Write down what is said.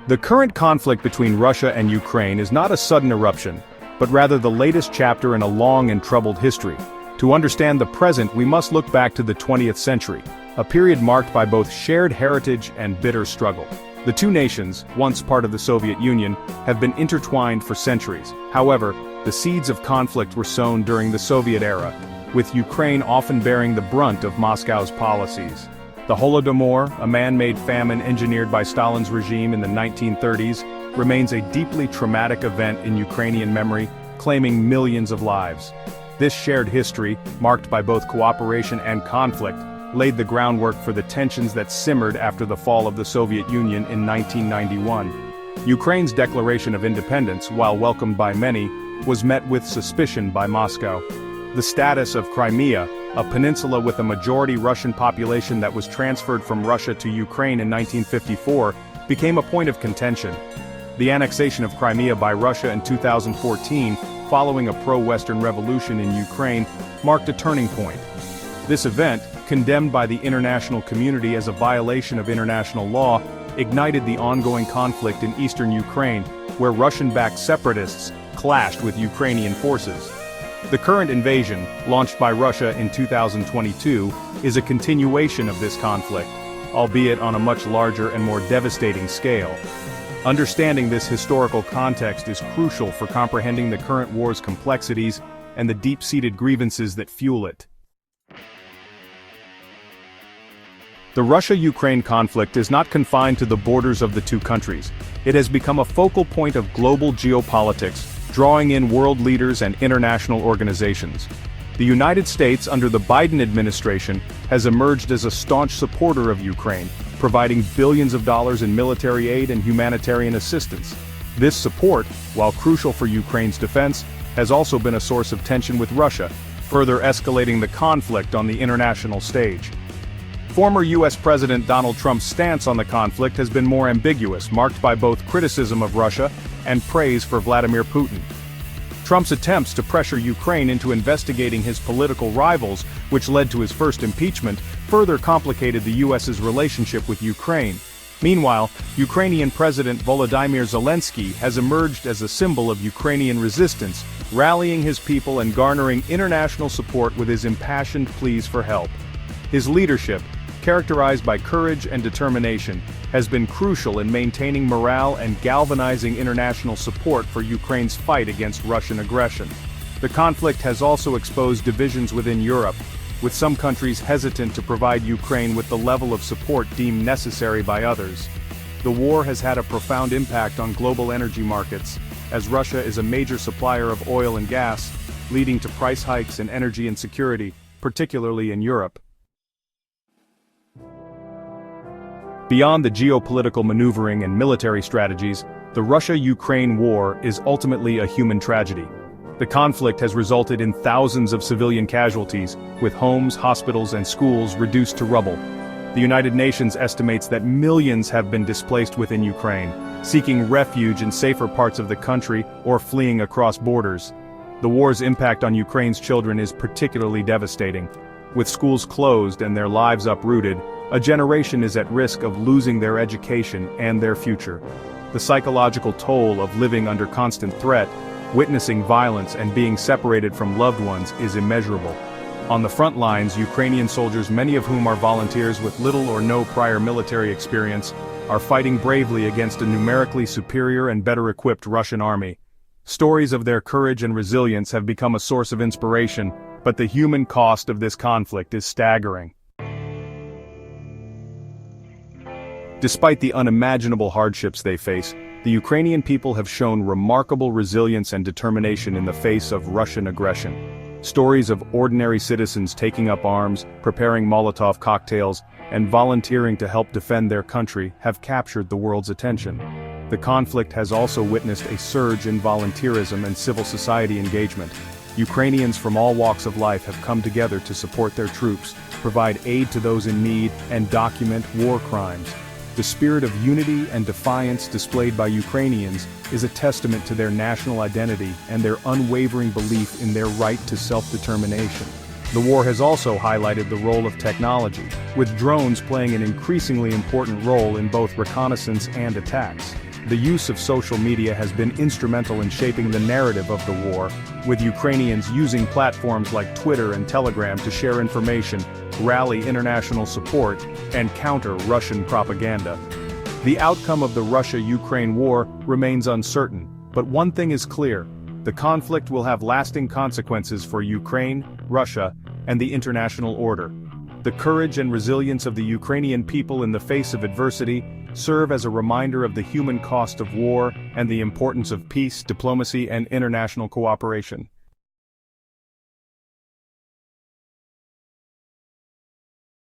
The current conflict between Russia and Ukraine is not a sudden eruption, but rather the latest chapter in a long and troubled history. To understand the present, we must look back to the 20th century, a period marked by both shared heritage and bitter struggle. The two nations, once part of the Soviet Union, have been intertwined for centuries. However, the seeds of conflict were sown during the Soviet era, with Ukraine often bearing the brunt of Moscow's policies. The Holodomor, a man-made famine engineered by Stalin's regime in the 1930s, remains a deeply traumatic event in Ukrainian memory, claiming millions of lives. This shared history, marked by both cooperation and conflict, laid the groundwork for the tensions that simmered after the fall of the Soviet Union in 1991. Ukraine's declaration of independence, while welcomed by many, was met with suspicion by Moscow. The status of Crimea, a peninsula with a majority Russian population that was transferred from Russia to Ukraine in 1954, became a point of contention. The annexation of Crimea by Russia in 2014, following a pro-Western revolution in Ukraine, marked a turning point. This event, condemned by the international community as a violation of international law, ignited the ongoing conflict in eastern Ukraine, where Russian-backed separatists clashed with Ukrainian forces. The current invasion, launched by Russia in 2022, is a continuation of this conflict, albeit on a much larger and more devastating scale. Understanding this historical context is crucial for comprehending the current war's complexities and the deep-seated grievances that fuel it. The Russia-Ukraine conflict is not confined to the borders of the two countries. It has become a focal point of global geopolitics, drawing in world leaders and international organizations. The United States, under the Biden administration, has emerged as a staunch supporter of Ukraine, providing billions of dollars in military aid and humanitarian assistance. This support, while crucial for Ukraine's defense, has also been a source of tension with Russia, further escalating the conflict on the international stage. Former U.S. President Donald Trump's stance on the conflict has been more ambiguous, marked by both criticism of Russia and praise for Vladimir Putin. Trump's attempts to pressure Ukraine into investigating his political rivals, which led to his first impeachment, further complicated the U.S.'s relationship with Ukraine. Meanwhile, Ukrainian President Volodymyr Zelensky has emerged as a symbol of Ukrainian resistance, rallying his people and garnering international support with his impassioned pleas for help. His leadership, characterized by courage and determination, has been crucial in maintaining morale and galvanizing international support for Ukraine's fight against Russian aggression. The conflict has also exposed divisions within Europe, with some countries hesitant to provide Ukraine with the level of support deemed necessary by others. The war has had a profound impact on global energy markets, as Russia is a major supplier of oil and gas, leading to price hikes and energy insecurity, particularly in Europe. Beyond the geopolitical maneuvering and military strategies, the Russia-Ukraine war is ultimately a human tragedy. The conflict has resulted in thousands of civilian casualties, with homes, hospitals, and schools reduced to rubble. The United Nations estimates that millions have been displaced within Ukraine, seeking refuge in safer parts of the country or fleeing across borders. The war's impact on Ukraine's children is particularly devastating. With schools closed and their lives uprooted, a generation is at risk of losing their education and their future. The psychological toll of living under constant threat, witnessing violence and being separated from loved ones is immeasurable. On the front lines, Ukrainian soldiers, many of whom are volunteers with little or no prior military experience, are fighting bravely against a numerically superior and better equipped Russian army. Stories of their courage and resilience have become a source of inspiration, but the human cost of this conflict is staggering. Despite the unimaginable hardships they face, the Ukrainian people have shown remarkable resilience and determination in the face of Russian aggression. Stories of ordinary citizens taking up arms, preparing Molotov cocktails, and volunteering to help defend their country have captured the world's attention. The conflict has also witnessed a surge in volunteerism and civil society engagement. Ukrainians from all walks of life have come together to support their troops, provide aid to those in need, and document war crimes. The spirit of unity and defiance displayed by Ukrainians is a testament to their national identity and their unwavering belief in their right to self-determination. The war has also highlighted the role of technology, with drones playing an increasingly important role in both reconnaissance and attacks. The use of social media has been instrumental in shaping the narrative of the war, with Ukrainians using platforms like Twitter and Telegram to share information, rally international support, and counter Russian propaganda. The outcome of the Russia-Ukraine war remains uncertain, but one thing is clear: the conflict will have lasting consequences for Ukraine, Russia, and the international order. The courage and resilience of the Ukrainian people in the face of adversity serve as a reminder of the human cost of war and the importance of peace, diplomacy, and international cooperation.